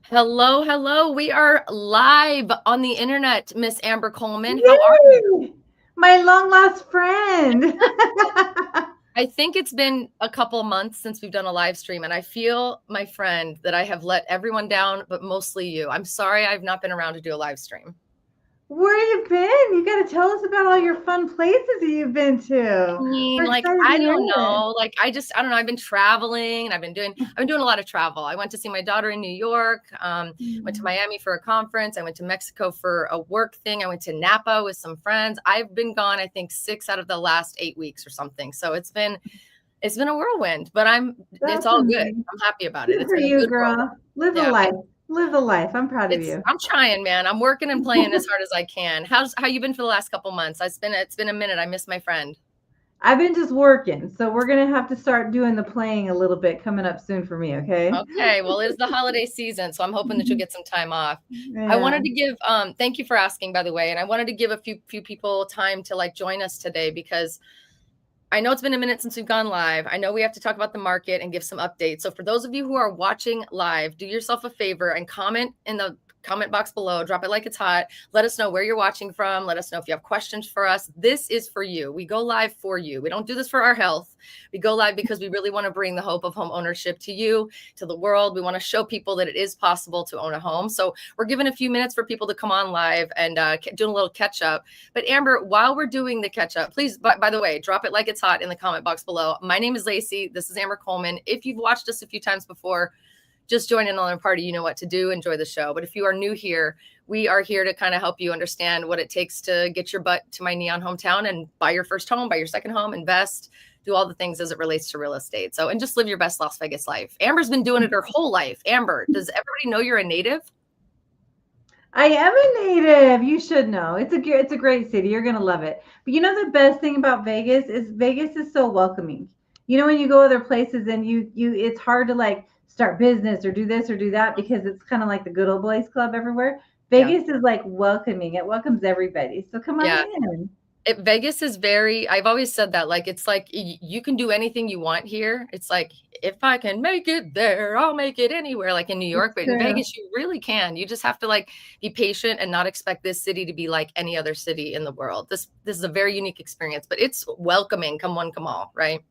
Hello, hello. We are live on the internet, Miss Amber Coleman. How are you? Yay! My long lost friend. I think it's been a couple months since we've done a live stream, and I feel, my friend, that I have let everyone down, but mostly you. I'm sorry I've not been around to do a live stream. Where you been? You got to tell us about all your fun places that you've been I to. mean, We're like, excited to I hear don't it. know. I don't know. I've been traveling and I've been doing a lot of travel. I went to see my daughter in New York, went to Mm. Miami for a conference. I went to Mexico for a work thing. I went to Napa with some friends. I've been gone, I think, 6 out of the last 8 weeks or something. So it's been a whirlwind, but it's That's all good. amazing. I'm happy about it. Good It's for been a you, good whirlwind. girl. Live a Yeah. life. Live a life. I'm proud of It's you. I'm trying, man. I'm working and playing as hard as I can. How you been for the last couple months? It's been a minute. I miss my friend. I've been just working, so we're gonna have to start doing the playing a little bit coming up soon for me. Okay. Okay, well, it's the holiday season, so I'm hoping that you'll get some time off. I Yeah. wanted to give thank you for asking, by the way, and I wanted to give a few people time to like join us today because I know it's been a minute since we've gone live. I know we have to talk about the market and give some updates. So for those of you who are watching live, do yourself a favor and comment in the comment box below. Drop it like it's hot. Let us know where you're watching from. Let us know if you have questions for us. This is for you. We go live for you. We don't do this for our health. We go live because we really want to bring the hope of home ownership to you, to the world. We want to show people that it is possible to own a home. So we're giving a few minutes for people to come on live and doing a little catch up. But Amber, while we're doing the catch up, please, by the way, drop it like it's hot in the comment box below. My name is Lacey. This is Amber Coleman. If you've watched us a few times before, just join in on our party. You know what to do. Enjoy the show. But if you are new here, we are here to kind of help you understand what it takes to get your butt to my neon hometown and buy your first home, buy your second home, invest, do all the things as it relates to real estate. So, and just live your best Las Vegas life. Amber's been doing it her whole life. Amber, does everybody know you're a native? I am a native. You should know. It's a great city. You're gonna love it. But you know the best thing about Vegas is so welcoming. You know when you go other places and you it's hard to like start business or do this or do that because it's kind of like the good old boys club everywhere. Yeah. Vegas is like welcoming. It welcomes everybody. So come on Yeah. in. Vegas is very, I've always said that, like, it's like you can do anything you want here. It's like, if I can make it there, I'll make it anywhere, like in New York. It's But in true. Vegas, you really can. You just have to like be patient and not expect this city to be like any other city in the world. This is a very unique experience, but it's welcoming. Come one, come all, right?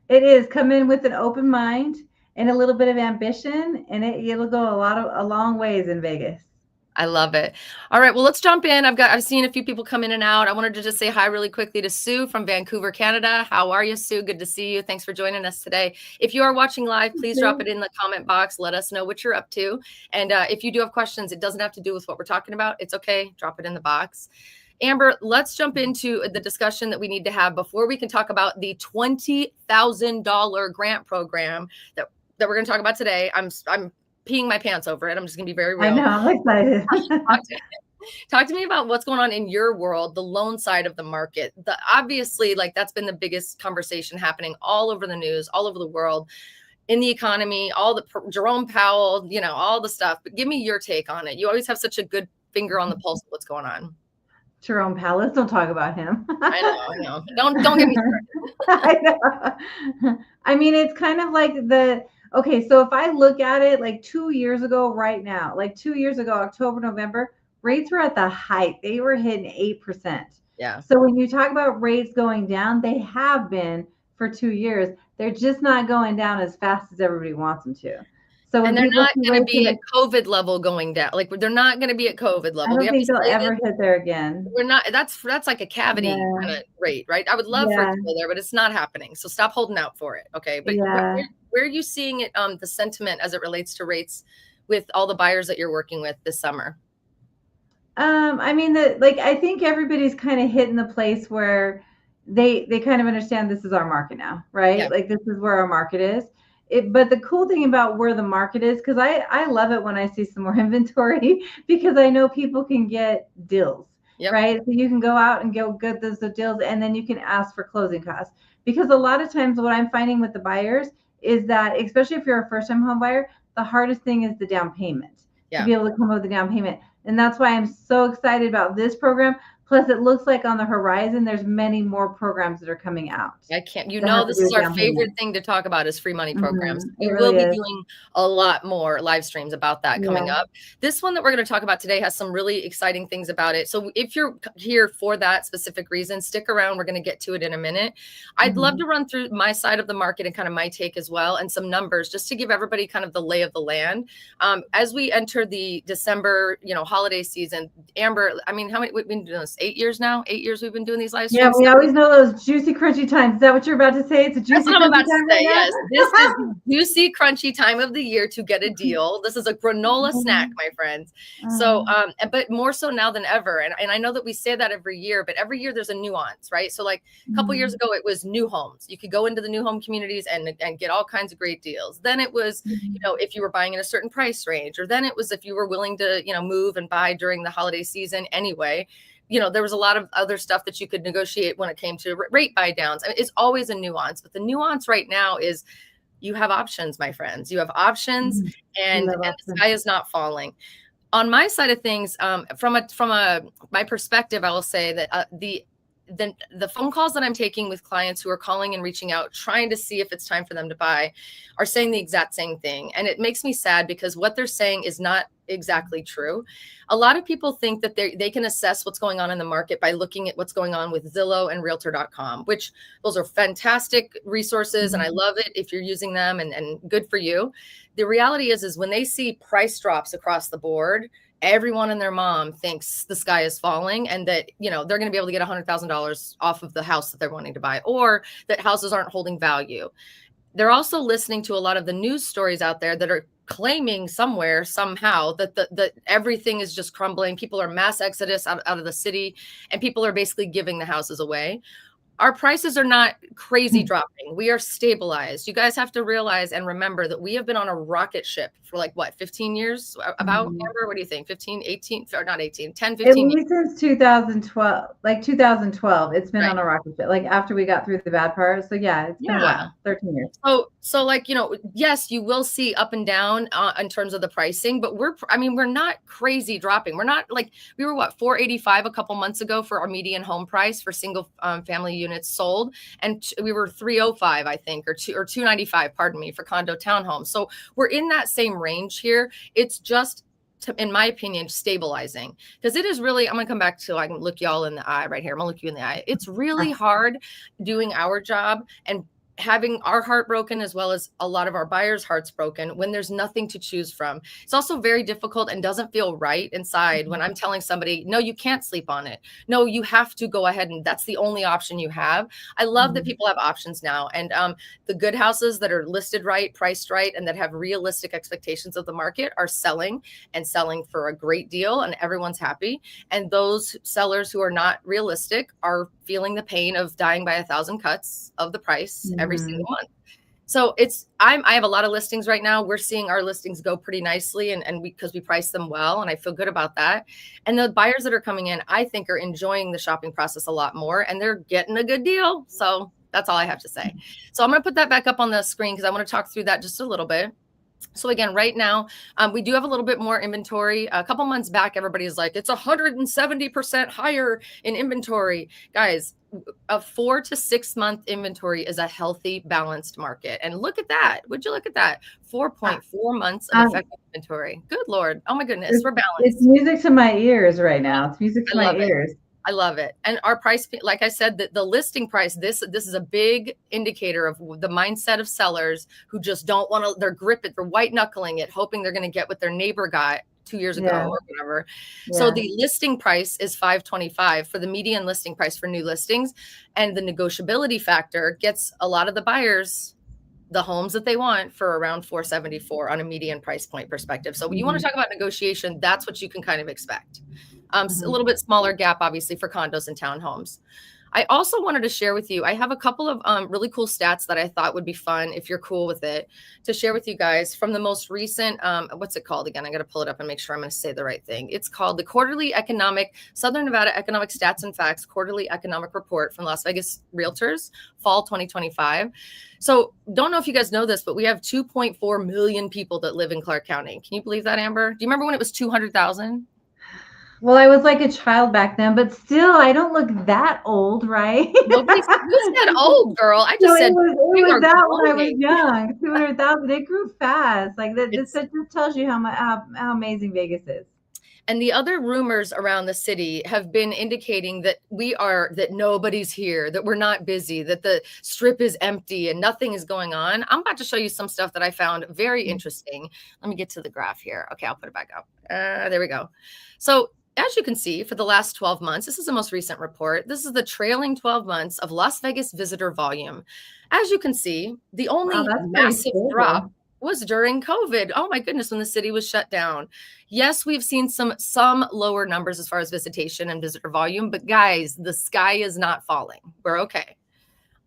It is come in with an open mind and a little bit of ambition, and it'll go a long ways in Vegas. I love it. All right, well, let's jump in. I've seen a few people come in and out. I wanted to just say hi really quickly to Sue from Vancouver, Canada. How are you, Sue? Good to see you. Thanks for joining us today. If you are watching live, please drop it in the comment box. Let us know what you're up to. And if you do have questions, it doesn't have to do with what we're talking about. It's okay. Drop it in the box. Amber, let's jump into the discussion that we need to have before we can talk about the $20,000 grant program that we're going to talk about today. I'm peeing my pants over it. I'm just going to be very I know, real. I'm excited. Talk to me about what's going on in your world, the loan side of the market. Obviously, like that's been the biggest conversation happening all over the news, all over the world, in the economy, all the Jerome Powell, all the stuff. But give me your take on it. You always have such a good finger on the pulse of what's going on. Jerome Palace, don't talk about him. I know. Don't get me I know. I mean, it's kind of like okay, so if I look at it like 2 years ago, right now, like 2 years ago, October, November, rates were at the height. They were hitting 8%. started. So when you talk about rates going down, they have been for 2 years. They're just not going down as fast as everybody wants them to. So when And they're people not see going to rates, be at COVID level going down. Like they're not going to be at COVID I level. We don't have to think they'll say this. ever hit there again. We're not. That's like a cavity Yeah, kind of rate, right? I would love for it yeah, to go there, but it's not happening. So stop holding out for it, okay? But yeah. where are you seeing it? The sentiment as it relates to rates with all the buyers that you're working with this summer. I mean like I think everybody's kind of hitting the place where they kind of understand this is our market now, Yeah, right? Like this is where our market is. But the cool thing about where the market is, because I love it when I see some more inventory because I know people can get deals, yep, right? So you can go out and go get those deals, and then you can ask for closing costs. Because a lot of times, what I'm finding with the buyers is that, especially if you're a first-time home buyer, the hardest thing is the down payment to yeah. be able to come up with the down payment. And that's why I'm so excited about this program. Plus, it looks like on the horizon, there's many more programs that are coming out I can't, that have to this do is with our down favorite payment. thing to talk about is free money programs. It We will really be is. doing a lot more live streams about that coming Yeah. up. This one that we're going to talk about today has some really exciting things about it. So if you're here for that specific reason, stick around. We're going to get to it in a minute. I'd love to run through my side of the market and kind of my take as well, and some numbers just to give everybody kind of the lay of the land. As we enter the December, holiday season, Amber, I mean, how many, we've been doing this 8 years now? 8 years we've been doing these live Yeah, streams. we always know those juicy, crunchy times. Is that what you're about to say? It's a That's juicy, what I'm crunchy about to time say. right Yes, now? this is the juicy, crunchy time of the year to get a deal. This is a granola snack, my friends. So, but more so now than ever. And I know that we say that every year, but every year there's a nuance, right? So like a couple years ago, it was new homes. You could go into the new home communities and get all kinds of great deals. Then it was, if you were buying in a certain price range, or then it was if you were willing to, move and buy during the holiday season anyway. There was a lot of other stuff that you could negotiate when it came to rate buy downs. I mean, it's always a nuance, but the nuance right now is you have options, my friends. You have options, and the sky is not falling. On my side of things, from my perspective, I will say that the phone calls that I'm taking with clients who are calling and reaching out, trying to see if it's time for them to buy, are saying the exact same thing. And it makes me sad because what they're saying is not exactly true. A lot of people think that they can assess what's going on in the market by looking at what's going on with Zillow and Realtor.com, which those are fantastic resources. And I love it if you're using them, and good for you. The reality is when they see price drops across the board, everyone and their mom thinks the sky is falling and that, they're going to be able to get $100,000 off of the house that they're wanting to buy, or that houses aren't holding value. They're also listening to a lot of the news stories out there that are claiming somewhere, somehow, that everything is just crumbling. People are mass exodus out of the city, and people are basically giving the houses away. Our prices are not crazy dropping. We are stabilized. You guys have to realize and remember that we have been on a rocket ship for 15 years? About, Amber, what do you think? 15, 18, or not 18, 10, 15 At least since 2012, like 2012, it's been Right. on a rocket ship, like after we got through the bad part. So yeah, it's been a while, 13 years. So yes, you will see up and down in terms of the pricing, but we're not crazy dropping. We're not we were $485 a couple months ago for our median home price for single family units sold. And we were $305, I think, or $295, pardon me, for condo townhomes. So we're in that same range here. It's just, in my opinion, stabilizing, because it is really, I'm going to come back to, I can look y'all in the eye right here. I'm going to look you in the eye. It's really hard doing our job and having our heart broken, as well as a lot of our buyers' hearts broken, when there's nothing to choose from. It's also very difficult and doesn't feel right inside when I'm telling somebody, no, you can't sleep on it. No, you have to go ahead, and that's the only option you have. I love that people have options now. And the good houses that are listed right, priced right, and that have realistic expectations of the market are selling, and selling for a great deal, and everyone's happy. And those sellers who are not realistic are feeling the pain of dying by 1,000 cuts of the price every single month. So I have a lot of listings right now. We're seeing our listings go pretty nicely, and because we price them well, and I feel good about that. And the buyers that are coming in, I think, are enjoying the shopping process a lot more, and they're getting a good deal. So that's all I have to say. So I'm going to put that back up on the screen because I want to talk through that just a little bit. So again, right now, we do have a little bit more inventory. A couple months back, everybody's like, it's 170% higher in inventory. Guys, a 4 to 6 month inventory is a healthy, balanced market. And look at that. Would you look at that? 4.4 months of effective inventory. Good Lord. Oh my goodness. We're balanced. It's music to my ears right now. It's music to my ears. I love it. And our price, like I said, the listing price, this is a big indicator of the mindset of sellers who just don't want to, they're white knuckling it, hoping they're going to get what their neighbor got 2 years ago or whatever. Yeah. So the listing price is $525 for the median listing price for new listings. And the negotiability factor gets a lot of the buyers the homes that they want for around $474 on a median price point perspective. So when you want to talk about negotiation, that's what you can kind of expect. A little bit smaller gap, obviously, for condos and townhomes. I also wanted to share with you, I have a couple of really cool stats that I thought would be fun, if you're cool with it, to share with you guys from the most recent, what's it called again? I got to pull it up and make sure I'm going to say the right thing. It's called the Southern Nevada Economic Stats and Facts Quarterly Economic Report from Las Vegas Realtors, fall 2025. So don't know if you guys know this, but we have 2.4 million people that live in Clark County. Can you believe that, Amber? Do you remember when it was 200,000? Well, I was like a child back then, but still, I don't look that old, right? Who said old, girl? I So just said it you was are that when I was glowing. young. 200,000. It grew fast. Like that. This It's just tells you how amazing Vegas is. And the other rumors around the city have been indicating that that nobody's here, that we're not busy, that the strip is empty and nothing is going on. I'm about to show you some stuff that I found very interesting. Let me get to the graph here. Okay, I'll put it back up. There we go. So as you can see, for the last 12 months, this is the most recent report. This is the trailing 12 months of Las Vegas visitor volume. As you can see, the Wow, only that's pretty massive drop stable. was during COVID. Oh my goodness, when the city was shut down. Yes, we've seen some lower numbers as far as visitation and visitor volume, but guys, the sky is not falling. We're okay.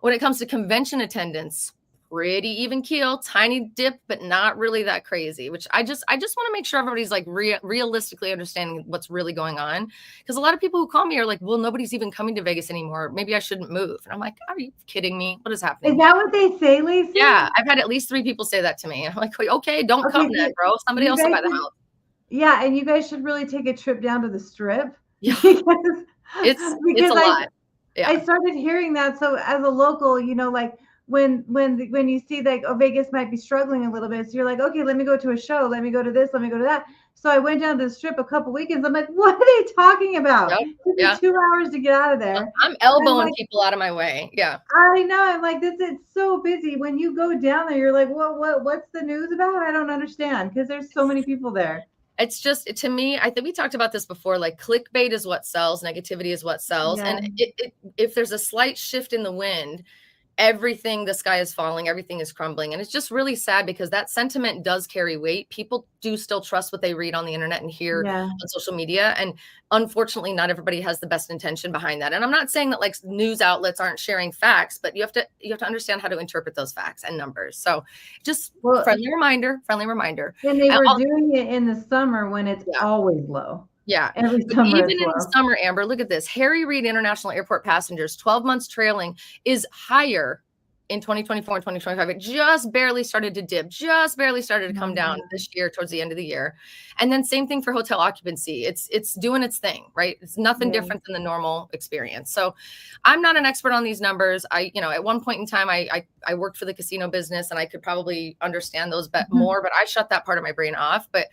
When it comes to convention attendance, pretty even keel, tiny dip, but not really that crazy, which I just want to make sure everybody's like realistically understanding what's really going on. Because a lot of people who call me are like, well, nobody's even coming to Vegas anymore. Maybe I shouldn't move. And I'm like, are you kidding me? What is Is happening here? that what they say, Lacey? Yeah, I've had at least 3 people say that to me. I'm like, okay, don't Okay, come then, so bro. Somebody you else will guys buy the should, house. yeah, and you guys should really take a trip down to the strip Yeah, because it's because a lot. I Yeah. started hearing that. So as a local, like when you see like, oh, Vegas might be struggling a little bit, so you're like, okay, let me go to a show, let me go to this, let me go to that. So I went down to the strip a couple weekends. I'm like, what are they talking about? Yep. It took me Yeah. 2 hours to get out of there. I'm And I'm elbowing like, people out of my way. Yeah. I know. I'm like, this it's so busy. When you go down there, you're like, what's the news about? I don't understand because there's so many people there. It's just to me, I think we talked about this before, like clickbait is what sells, negativity is what sells. Yeah. And if there's a slight shift in the wind, everything, the sky is falling, everything is crumbling. And it's just really sad because that sentiment does carry weight. People do still trust what they read on the internet and hear Yeah. on social media. And unfortunately, not everybody has the best intention behind that. And I'm not saying that like news outlets aren't sharing facts, but you have to understand how to interpret those facts and numbers. So just Well, friendly reminder, friendly reminder. and they And were doing it in the summer when it's yeah. always low. Yeah. Every But summer even it's in low. summer, Amber, look at this. Harry Reid International Airport passengers, 12 months trailing is higher in 2024 and 2025. It just barely started to dip, just barely started to come down this year towards the end of the year. And then same thing for hotel occupancy. It's doing its thing, right? It's nothing Yeah. different than the normal experience. So I'm not an expert on these numbers. At one point in time, I worked for the casino business and I could probably understand those more, but I shut that part of my brain off. But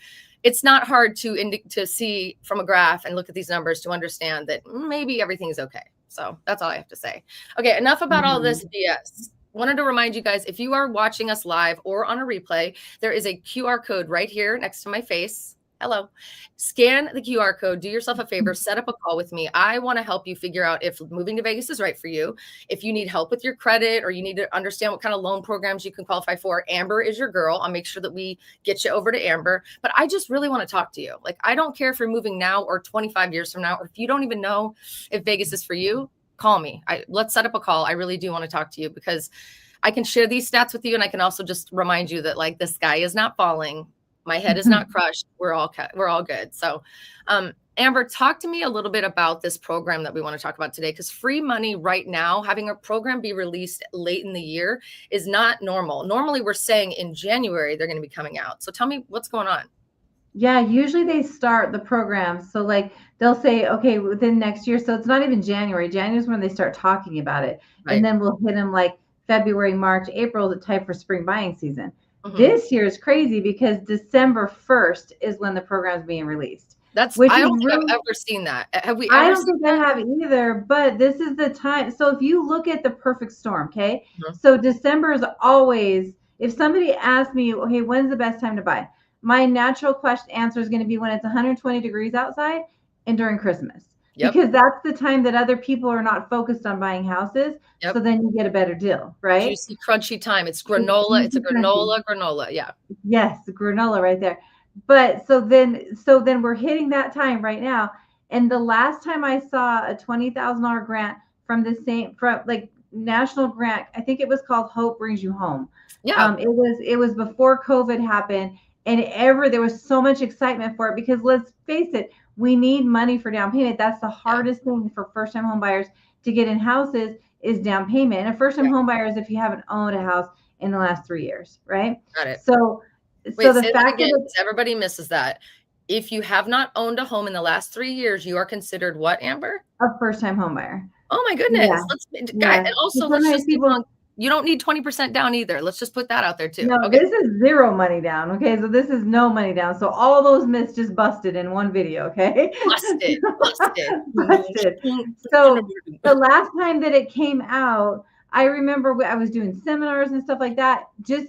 it's not hard to see from a graph and look at these numbers to understand that maybe everything's okay. So that's all I have to say. Okay, enough about all this BS. Wanted to remind you guys, if you are watching us live or on a replay, there is a QR code right here next to my face. Hello. Scan the QR code. Do yourself a favor. Set up a call with me. I want to help you figure out if moving to Vegas is right for you. If you need help with your credit or you need to understand what kind of loan programs you can qualify for, Amber is your girl. I'll make sure that we get you over to Amber. But I just really want to talk to you. Like, I don't care if you're moving now or 25 years from now, or if you don't even know if Vegas is for you, call me. Let's set up a call. I really do want to talk to you because I can share these stats with you. And I can also just remind you that like the sky is not falling. My head is not crushed. We're all good. So, Amber, talk to me a little bit about this program that we want to talk about today, because free money right now, having a program be released late in the year is not normal. Normally we're saying in January, they're going to be coming out. So tell me what's going on. Yeah, usually they start the program. So like they'll say, okay, within next year. So it's not even January. January is when they start talking about it. Right. And then we'll hit them like February, March, April, the time for spring buying season. Mhm. This year is crazy because December 1st is when the program is being released. I don't think I've ever seen that. Have we ever I don't seen think I that? have either, but this is the time. So if you look at the perfect storm, okay? Mhm. So December is always, if somebody asks me, okay, when's the best time to buy? My natural question answer is going to be when it's 120 degrees outside and during Christmas. Yep. Because that's the time that other people are not focused on buying houses. Yep. So then you get a better deal, right? Juicy, crunchy time. It's granola. It's a granola. Yeah. Yes, the granola right there. But so then we're hitting that time right now. And the last time I saw a $20,000 grant from like national grant, I think it was called Hope Brings You Home. Yeah. It was before COVID happened, and there was so much excitement for it because let's face it, we need money for down payment. That's the hardest thing for first time home buyers to get in houses is down payment. And a first time home buyer is if you haven't owned a house in the last 3 years, right? Got it. So Wait, the say that fact again, that because everybody misses that. if you have not owned a home in the last 3 years, you are considered what, Amber? A first-time home buyer. Oh my goodness. Yeah, Let's guy yeah. and So also let's sometimes just be people blunt. You don't need 20% down either. Let's just put that out there too. No, Okay. this is 0 money down, okay? So this is no money down. So all those myths just busted in one video, okay? Busted. Busted. Busted. So the last time that it came out, I remember I was doing seminars and stuff like that, just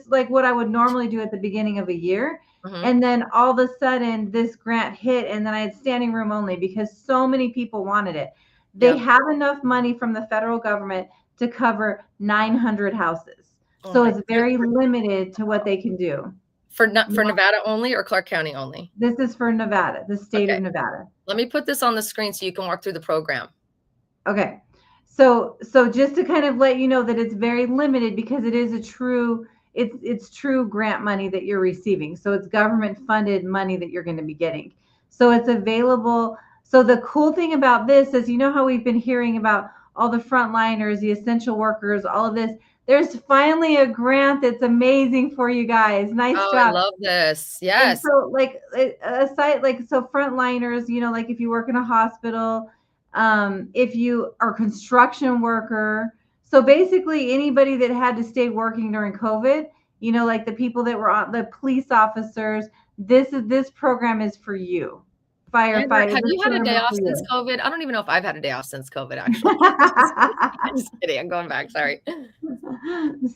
like what I would normally do at the beginning of a year. Mhm. And then all of a sudden this grant hit, and then I had standing room only because so many people wanted it. They Yeah. have enough money from the federal government to cover 900 houses. Oh So my it's good very limited to what they can do. for Now, Nevada only or Clark County only? this is for Nevada, the state Okay. of Nevada. Let me put this on the screen so you can walk through the program. Okay. So just to kind of let you know that it's very limited because it is a true it's true grant money that you're receiving. So it's government funded money that you're going to be getting. So it's available. So the cool thing about this is, you know how we've been hearing about all the frontliners, the essential workers, all of this. There's finally a grant that's amazing for you guys. Nice Oh, I job. love this. And Yes. so like a site like so frontliners, you know, like if you work in a hospital, if you are a construction worker, so basically anybody that had to stay working during COVID, you know, like the people that were on the police officers, this program is for you. Amber, Firefighters, have this you had a program day is off for since you. COVID? I don't even know if I've had a day off since COVID, actually. Just kidding. I'm going back. Sorry.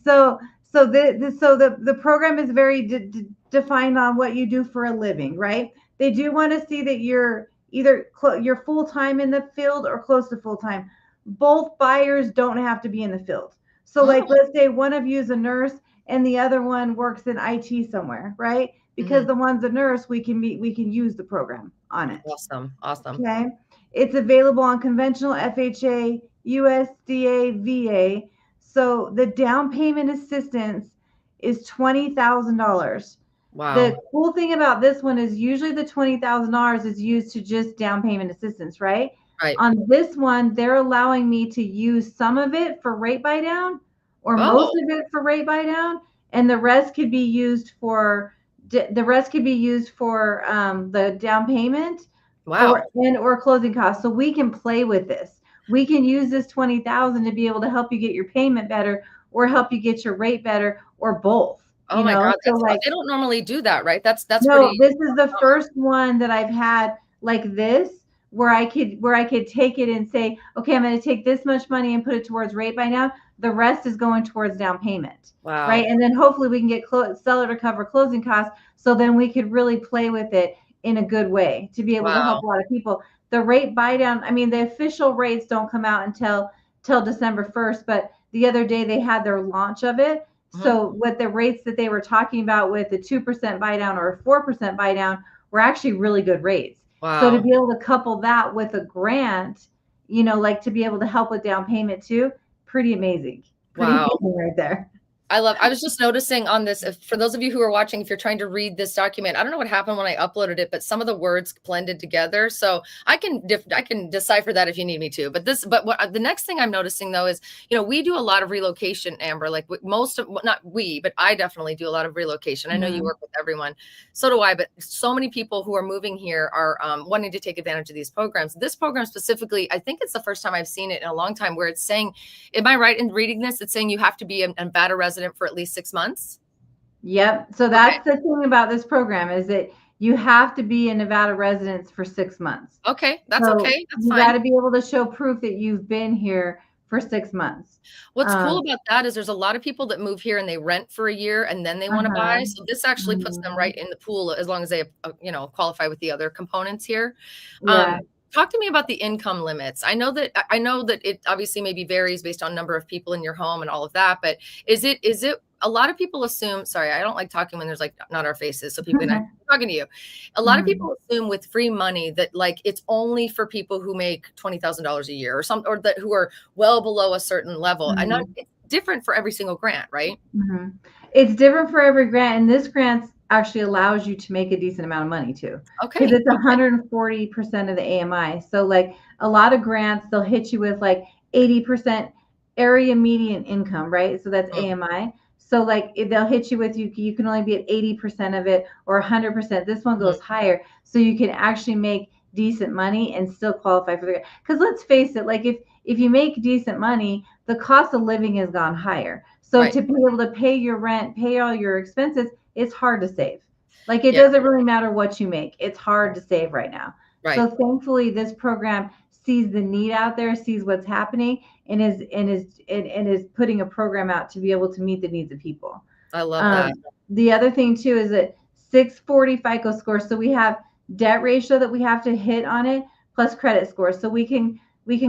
So the program is very defined on what you do for a living, right? They do want to see that you're either you're full time in the field or close to full time. Both buyers don't have to be in the field. So, like, Oh, let's say one of you is a nurse and the other one works in IT somewhere, right? Because mhm. the one's a nurse, we can use the program on it. Awesome. Awesome. Okay. It's available on conventional FHA, USDA, VA. So the down payment assistance is $20,000. The Wow. cool thing about this one is usually the $20,000 is used to just down payment assistance, right? Right. On this one, they're allowing me to use some of it for rate buy down or most Oh, of it for rate buy down, and the rest could be used for the down payment wow. or closing costs. So we can play with this. We can use this 20,000 to be able to help you get your payment better or help you get your rate better or both, Oh my God. So That's like, they don't normally do that, right? That's no, pretty this is the first one that I've had like this where I could take it and say, okay, I'm going to take this much money and put it towards rate buy now. The rest is going towards down payment, right? wow. And then hopefully we can get seller to cover closing costs. So then we could really play with it in a good way to be able to Wow. help a lot of people. The rate buy down, I mean, the official rates don't come out until December 1st, but the other day they had their launch of it. Mhm. So what the rates that they were talking about with the 2% buy down or a 4% buy down were actually really good rates. So to Wow. be able to couple that with a grant, you know, like to be able to help with down payment too, pretty amazing. Pretty Wow. amazing right there. I was just noticing on this, if, for those of you who are watching, if you're trying to read this document, I don't know what happened when I uploaded it, but some of the words blended together. So I can decipher that if you need me to. But what the next thing I'm noticing though is, you know, we do a lot of relocation, Amber. Like most of, not we, but I definitely do a lot of relocation. I know you Mhm. work with everyone, so do I. But so many people who are moving here are wanting to take advantage of these programs. This program specifically, I think it's the first time I've seen it in a long time, where it's saying, am I right in reading this? It's saying you have to be a Nevada resident for at least 6 months? Yep. So Okay. that's the thing about this program is that you have to be a Nevada resident for 6 months. Okay. That's So okay. That's you got fine. to be able to show proof that you've been here for 6 months. What's cool Um, about that is there's a lot of people that move here and they rent for a year and then they want to uh-huh. buy. So this actually puts them Mhm. right in the pool as long as they, you know, qualify with the other components here. Um, Yeah. talk to me about the income limits. I know that it obviously maybe varies based on number of people in your home and all of that, but is it a lot of people assume, sorry, I don't like talking when there's like not our faces, so people I'm talking to you. A lot of Mhm. people assume with free money that like it's only for people who make $20,000 a year or that who are well below a certain level. And not Mhm. it's different for every single grant, right? Mhm. It's different for every grant, and this grant actually allows you to make a decent amount of money too, because Okay. it's Okay. 140% of the AMI. So, like a lot of grants, they'll hit you with like 80% area median income, right? So that's Mm, AMI. So like they'll hit you with you can only be at 80% of it or 100%. This one Mhm. goes higher, so you can actually make decent money and still qualify for the. Because let's face it, like if you make decent money, the cost of living has gone higher. So Right. to be able to pay your rent, pay all your expenses, it's hard to save. Like it Yeah. doesn't really matter what you make. It's hard to save right now. Right. So thankfully this program sees the need out there, sees what's happening, and is putting a program out to be able to meet the needs of people. I love Um, that. the other thing too is that 640 FICO score. So we have debt ratio that we have to hit on it plus credit score. So we can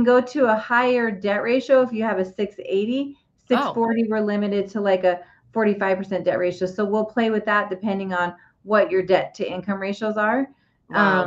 go to a higher debt ratio if you have a 680. Oh, 640 we're limited to like a 45% debt ratio. So we'll play with that depending on what your debt to income ratios are. wow.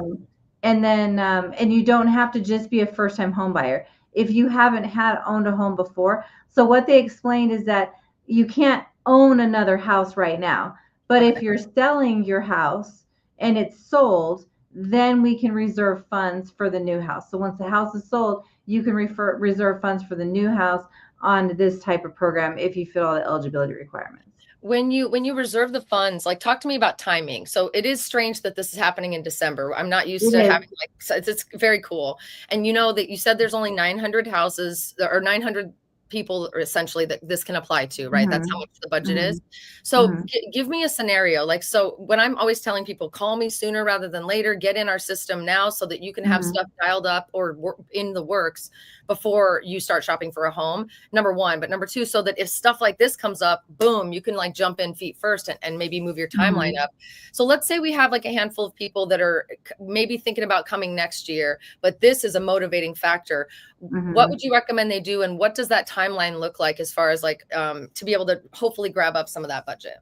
And you don't have to just be a first time home buyer if you haven't had owned a home before. So what they explained is that you can't own another house right now, but Okay. if you're selling your house and it's sold, then we can reserve funds for the new house. So once the house is sold, you can reserve funds for the new house on this type of program if you fit all the eligibility requirements. When you reserve the funds, like talk to me about timing. So it is strange that this is happening in December. I'm not used It to is. having like so it's very cool. And you know that you said there's only 900 houses or 900 people essentially that this can apply to, right? That's how Mhm. much the budget Mhm. is. So Mhm. give me a scenario. Like, so when I'm always telling people, call me sooner rather than later, get in our system now so that you can have Mhm. stuff dialed up or in the works before you start shopping for a home. Number one, but number two, so that if stuff like this comes up, boom, you can like jump in feet first and maybe move your timeline Mhm. up. So let's say we have like a handful of people that are maybe thinking about coming next year, but this is a motivating factor. What would Mhm. you recommend they do? And what does that timeline look like as far as like to be able to hopefully grab up some of that budget?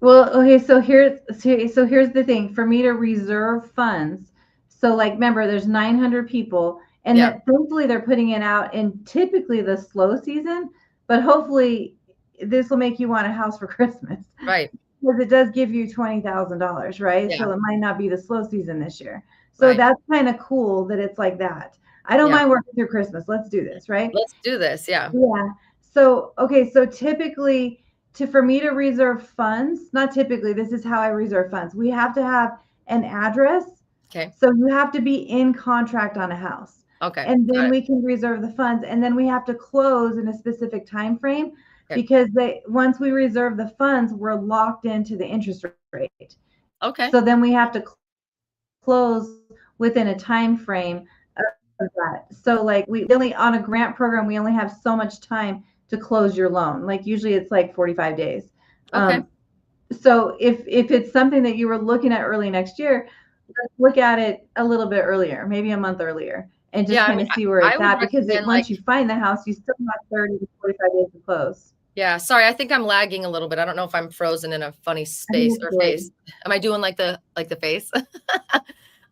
Well, okay, so here's the thing. For me to reserve funds, so like remember, there's 900 people, and Yeah, that thankfully they're putting it out in typically the slow season, but hopefully this will make you want a house for Christmas right. because it does give you $20,000, right? Yeah, So it might not be the slow season this year. So right. that's kind of cool that it's like that. I don't Yeah. mind working through Christmas. Let's do this, right? Let's do this. Yeah. Yeah. So, okay, so typically for me to reserve funds, not typically, this is how I reserve funds. We have to have an address. Okay. So you have to be in contract on a house. Okay. And Got then it. we can reserve the funds and then we have to close in a specific time frame Okay. because once we reserve the funds, we're locked into the interest rate. Okay. So then we have to close within a time frame of that. So like we only on a grant program, we only have so much time to close your loan. Like usually it's like 45 days. Okay. So if it's something that you were looking at early next year, let's look at it a little bit earlier, maybe a month earlier, and just Yeah. I kind mean, of see where I it's would at because recommend like, once you find the house, you still have 30 to 45 days to close. yeah, sorry, I think I'm lagging a little bit. I don't know if I'm frozen in a funny I think space it's or good. face. Am I doing like the face?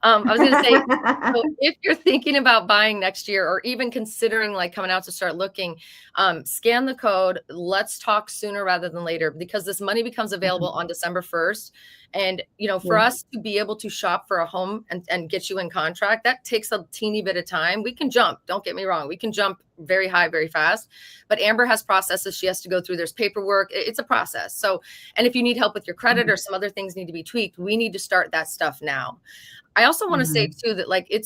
I was gonna say, so if you're thinking about buying next year or even considering like coming out to start looking, scan the code. Let's talk sooner rather than later because this money becomes available on December 1st. And for Yeah. us to be able to shop for a home and get you in contract, that takes a teeny bit of time. We can jump, don't get me wrong. We can jump very high, very fast. But Amber has processes she has to go through. There's paperwork. It's a process. So, and if you need help with your credit or Mhm. some other things need to be tweaked, we need to start that stuff now. I also want to say Mhm. too that like it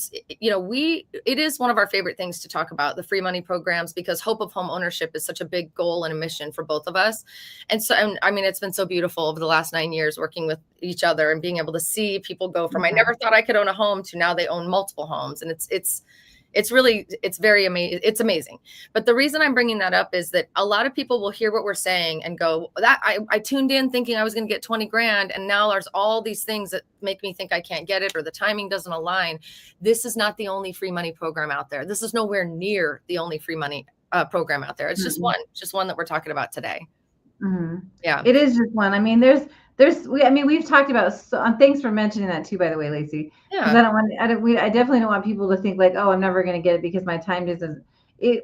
is one of our favorite things to talk about, the free money programs, because hope of home ownership is such a big goal and a mission for both of us. And I mean, it's been so beautiful over the last 9 years working with each other and being able to see people go from I Yeah. never thought I could own a home to now they own multiple homes. And it's really it's very amazing. It's amazing. But the reason I'm bringing that up is that a lot of people will hear what we're saying and go, that I tuned in thinking I was going to get 20 grand. And now there's all these things that make me think I can't get it or the timing doesn't align. This is not the only free money program out there. This is nowhere near the only free money program out there. It's Mhm. just one that we're talking about today. Mhm. Yeah. It is just one. I mean, I mean, we've talked about, so, thanks for mentioning that too, by the way, Lacey, because Yeah. I definitely don't want people to think like, oh, I'm never going to get it because my time isn't,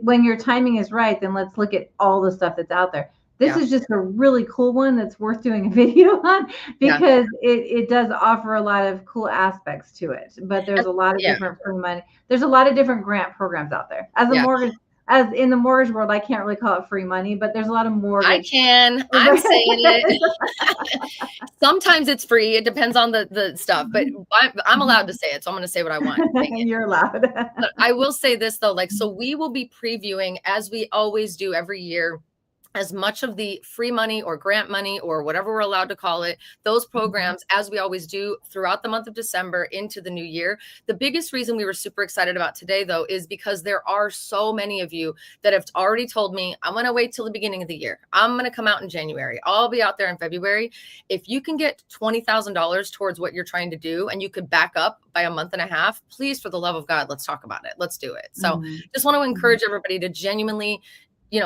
when your timing is right, then let's look at all the stuff that's out there. This Yeah. is just a really cool one that's worth doing a video on Yeah. because it does offer a lot of cool aspects to it. But there's And a lot of yeah. different free money. There's a lot of different grant programs out there. As a Yeah. as in the mortgage world, I can't really call it free money, but there's a lot of I mortgage. can. I'm saying it. Sometimes it's free. It depends on the stuff, but I'm allowed to say it. So I'm going to say what I want. You're allowed. But I will say this though, like, so we will be previewing, as we always do every year, as much of the free money or grant money or whatever we're allowed to call it, those programs, as we always do throughout the month of December into the new year. The biggest reason we were super excited about today, though, is because there are so many of you that have already told me, I'm going to wait till the beginning of the year. I'm going to come out in January. I'll be out there in February. If you can get $20,000 towards what you're trying to do and you could back up by a month and a half, please, for the love of God, let's talk about it. Let's do it. So just want to encourage everybody to genuinely,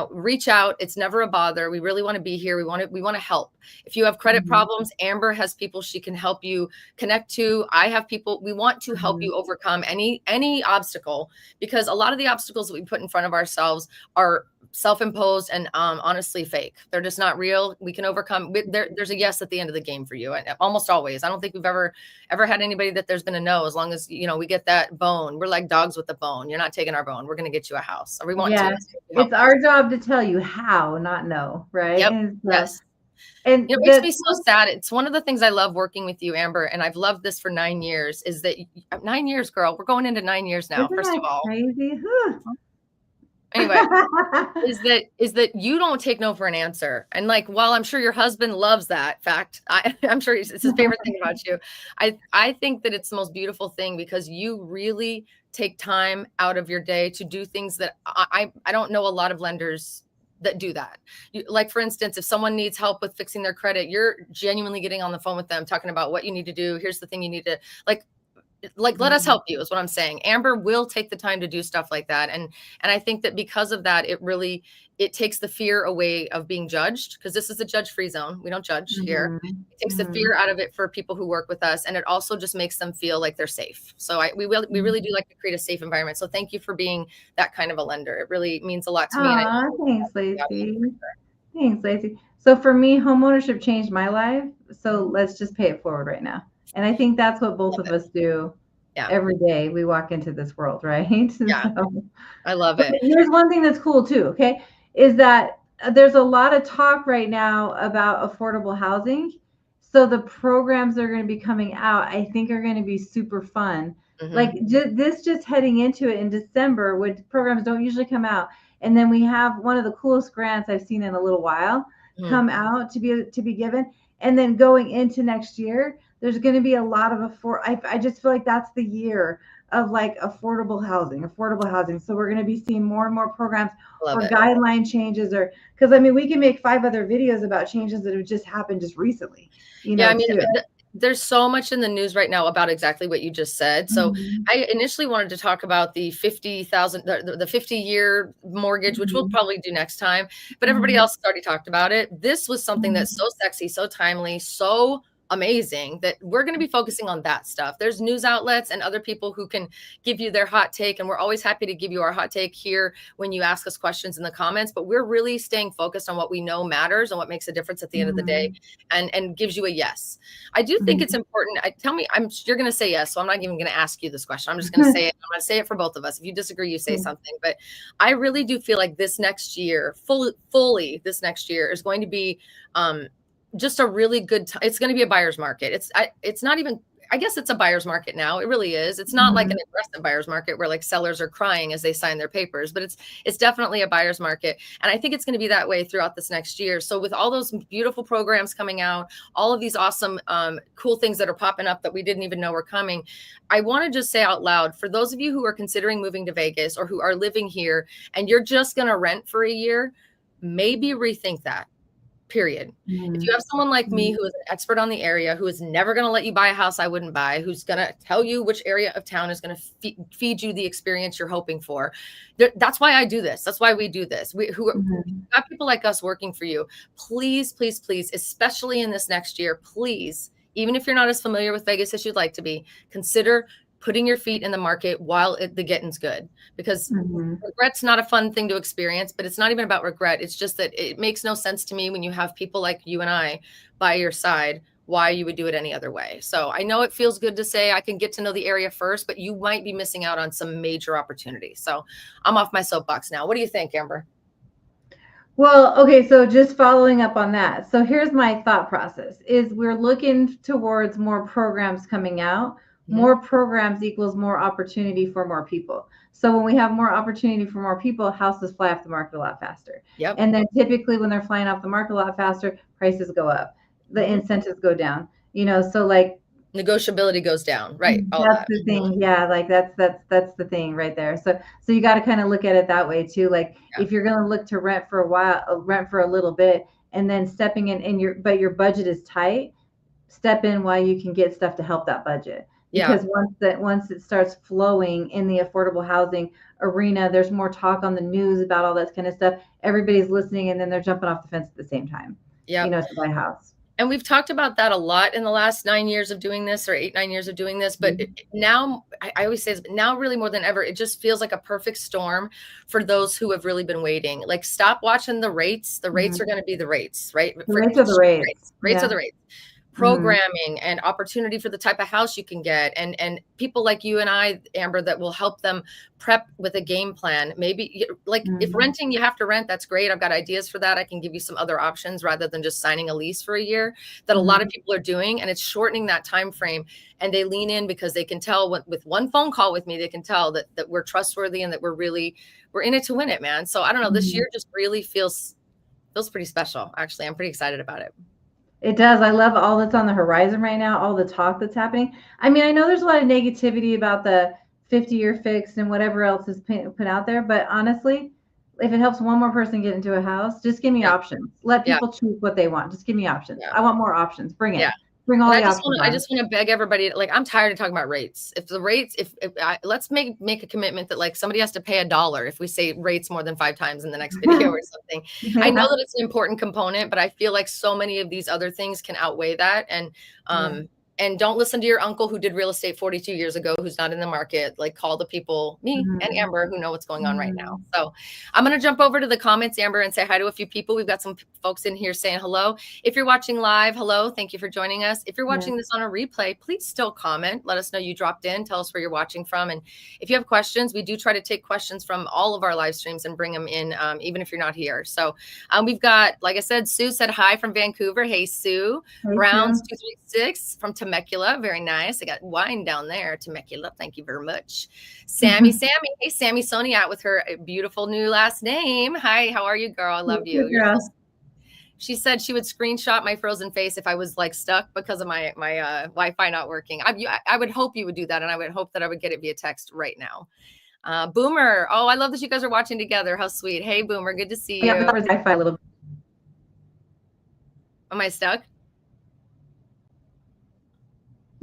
reach out. It's never a bother. We really want to be here. We want to help. If you have credit problems, Amber has people she can help you connect to. I have people. We want to help you overcome any obstacle, because a lot of the obstacles that we put in front of ourselves are self-imposed and honestly fake. They're just not real. We can overcome. There's a yes at the end of the game for you. Almost always. I don't think we've ever had anybody that there's been a no, as long as, we get that bone. We're like dogs with the bone. You're not taking our bone. We're going to get you a house. Or we want to. It's our job to tell you how, not no, right? Yep. Yes. And it makes me so sad. It's one of the things I love working with you, Amber, and I've loved this for 9 years, is that 9 years, girl, we're going into 9 years now. Isn't first that of all, crazy? anyway, is that you don't take no for an answer. And like, while I'm sure your husband loves that fact, I'm sure it's his favorite thing about you. I think that it's the most beautiful thing, because you really take time out of your day to do things that I don't know a lot of lenders that do that. Like, for instance, if someone needs help with fixing their credit, you're genuinely getting on the phone with them, talking about what you need to do. Here's the thing you need to let us help you, is what I'm saying. Amber will take the time to do stuff like that. And I think that because of that, it takes the fear away of being judged, because this is a judge-free zone. We don't judge here. It takes the fear out of it for people who work with us. And it also just makes them feel like they're safe. So we really do like to create a safe environment. So thank you for being that kind of a lender. It really means a lot to me. Thanks, Lacey. Thanks, Lacey. So for me, homeownership changed my life. So let's just pay it forward right now. And I think that's what both of us do every day we walk into this world, right? Yeah. So, I love it. Here's one thing that's cool too, okay, is that there's a lot of talk right now about affordable housing. So the programs that are going to be coming out, I think, are going to be super fun. Like just heading into it in December, when programs don't usually come out. And then we have one of the coolest grants I've seen in a little while come out to be given. And then going into next year, there's going to be a lot of I just feel like that's the year of like affordable housing. So we're going to be seeing more and more programs or guideline changes, or because I mean, we can make 5 other videos about changes that have just happened just recently. There's so much in the news right now about exactly what you just said. So I initially wanted to talk about the 50,000, the 50-year mortgage, which we'll probably do next time, but everybody else has already talked about it. This was something that's so sexy, so timely, so amazing, that we're going to be focusing on that stuff. There's news outlets and other people who can give you their hot take, and we're always happy to give you our hot take here when you ask us questions in the comments, but we're really staying focused on what we know matters and what makes a difference at the end of the day, and gives you a yes. I do think it's important. You're going to say yes, so I'm not even going to ask you this question. I'm just going to say it. I'm going to say it for both of us. If you disagree, you say something, but I really do feel like this next year, fully this next year, is going to be just a really good time. It's going to be a buyer's market. It's not even, I guess it's a buyer's market now. It really is. It's not like an aggressive buyer's market where like sellers are crying as they sign their papers, but it's definitely a buyer's market. And I think it's going to be that way throughout this next year. So with all those beautiful programs coming out, all of these awesome, cool things that are popping up that we didn't even know were coming, I want to just say out loud, for those of you who are considering moving to Vegas or who are living here and you're just going to rent for a year, maybe rethink that. Period. If you have someone like me who is an expert on the area, who is never going to let you buy a house I wouldn't buy, who's going to tell you which area of town is going to feed you the experience you're hoping for. That's why I do this. That's why we do this. We got people like us working for you. Please, please, please, especially in this next year, please, even if you're not as familiar with Vegas as you'd like to be, consider putting your feet in the market while the getting's good, because regret's not a fun thing to experience, but it's not even about regret. It's just that it makes no sense to me when you have people like you and I by your side why you would do it any other way. So I know it feels good to say I can get to know the area first, but you might be missing out on some major opportunities. So I'm off my soapbox now. What do you think, Amber? Well, okay, so just following up on that. So here's my thought process is we're looking towards more programs coming out. More programs equals more opportunity for more people. So when we have more opportunity for more people, houses fly off the market a lot faster. Yep. And then typically when they're flying off the market a lot faster, prices go up. The incentives go down. So like negotiability goes down, right? All that's that. the thing. Yeah, like that's the thing right there. So you got to kind of look at it that way too. Like if you're going to look to rent for a while, rent for a little bit, and then stepping in and your budget is tight, step in while you can get stuff to help that budget. Because once it starts flowing in the affordable housing arena, there's more talk on the news about all that kind of stuff. Everybody's listening, and then they're jumping off the fence at the same time. To buy a house. And we've talked about that a lot in the last 9 years of doing this, or 8-9 years of doing this. But now, I always say, now really more than ever, it just feels like a perfect storm for those who have really been waiting. Like, stop watching the rates. The rates are going to be the rates, right? The rates are the rates. Rates are the rates. Programming and opportunity for the type of house you can get, and people like you and I, Amber, that will help them prep with a game plan. Maybe like if renting, you have to rent. That's great. I've got ideas for that. I can give you some other options rather than just signing a lease for a year that a lot of people are doing, and it's shortening that time frame. And they lean in because they can tell with one phone call with me, they can tell that we're trustworthy and that we're in it to win it, man. So I don't know. This year just really feels pretty special. Actually, I'm pretty excited about it. It does. I love all that's on the horizon right now, all the talk that's happening. I mean, I know there's a lot of negativity about the 50-year fix and whatever else is put out there, but honestly, if it helps one more person get into a house, just give me options. Let people choose what they want. Just give me options. I want more options. Bring it. Yeah. Bring all the options. I just want to beg everybody, like, I'm tired of talking about rates. If the rates, let's make a commitment that like somebody has to pay $1 if we say rates more than 5 times in the next video or something. I know that it's an important component, but I feel like so many of these other things can outweigh that. And don't listen to your uncle who did real estate 42 years ago, who's not in the market. Like, call the people, me and Amber, who know what's going on right now. So I'm going to jump over to the comments, Amber, and say hi to a few people. We've got some folks in here saying hello. If you're watching live, hello. Thank you for joining us. If you're watching this on a replay, please still comment. Let us know you dropped in. Tell us where you're watching from. And if you have questions, we do try to take questions from all of our live streams and bring them in, even if you're not here. So we've got, like I said, Sue said hi from Vancouver. Hey, Sue. Hey, Browns 236 from Temecula. Very nice. I got wine down there. Temecula. Thank you very much. Sammy. Hey, Sammy Soniat with her beautiful new last name. Hi, how are you, girl? I love you. She said she would screenshot my frozen face if I was like stuck because of my Wi-Fi not working. I would hope you would do that, and I would hope that I would get it via text right now. Boomer. Oh, I love that you guys are watching together. How sweet. Hey, Boomer. Good to see you. Yeah, Wi-Fi a little bit. Am I stuck?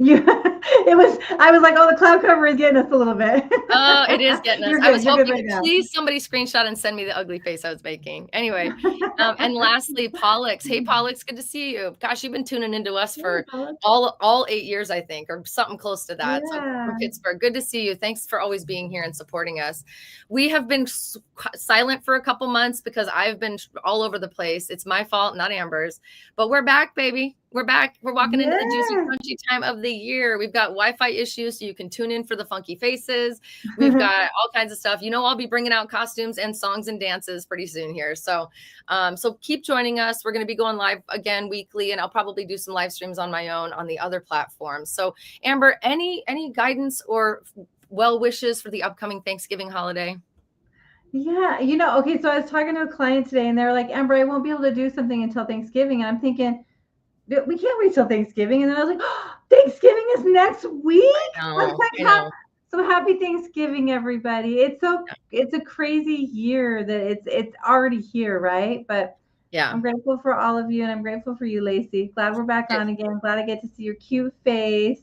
I was like, oh, the cloud cover is getting us a little bit. Oh, it is getting us. I was hoping, please somebody screenshot and send me the ugly face I was making. Anyway, and lastly, Pollux. Hey, Pollux, good to see you. Gosh, you've been tuning into us for all 8 years, I think, or something close to that. So from Pittsburgh, good to see you. Thanks for always being here and supporting us. We have been silent for a couple months because I've been all over the place. It's my fault, not Amber's, but we're back, baby. We're back. We're walking into the juicy, crunchy time of the year. We've got Wi-Fi issues, so you can tune in for the funky faces. We've got all kinds of stuff. I'll be bringing out costumes and songs and dances pretty soon here. So, so keep joining us. We're going to be going live again weekly, and I'll probably do some live streams on my own on the other platforms. So, Amber, any guidance or well wishes for the upcoming Thanksgiving holiday? Yeah, okay. So I was talking to a client today, and they're like, Amber, I won't be able to do something until Thanksgiving, and I'm thinking, we can't wait till Thanksgiving. And then I was like, oh, Thanksgiving is next week. I know. So happy Thanksgiving, everybody. It's a crazy year that it's already here, right? But yeah, I'm grateful for all of you, and I'm grateful for you, Lacey. Glad we're back on again. Glad I get to see your cute face,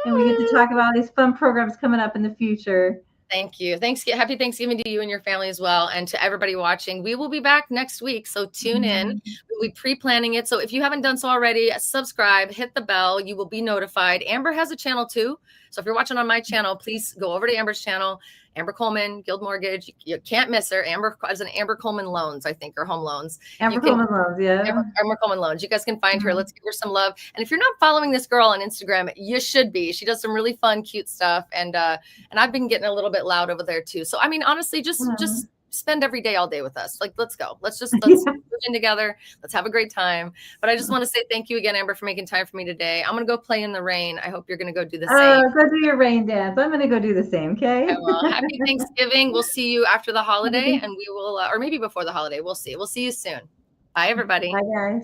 and we get to talk about all these fun programs coming up in the future. Thank you. Happy Thanksgiving to you and your family as well. And to everybody watching, we will be back next week. So tune in. We'll be pre-planning it. So if you haven't done so already, subscribe, hit the bell. You will be notified. Amber has a channel too. So if you're watching on my channel, please go over to Amber's channel Amber Coleman, Guild Mortgage. You can't miss her. Amber as an Amber Coleman Loans, I think, or Home Loans. Amber Coleman Loans, yeah. Amber Coleman Loans. You guys can find her. Let's give her some love. And if you're not following this girl on Instagram, you should be. She does some really fun, cute stuff. And I've been getting a little bit loud over there too. So I mean, honestly, just spend every day all day with us. Like, let's go. Let's move in together. Let's have a great time. But I just want to say thank you again, Amber, for making time for me today. I'm going to go play in the rain. I hope you're going to go do the same. Go do your rain dance. I'm going to go do the same. Okay. Happy Thanksgiving. We'll see you after the holiday, and we will, or maybe before the holiday. We'll see. We'll see you soon. Bye, everybody. Bye, guys.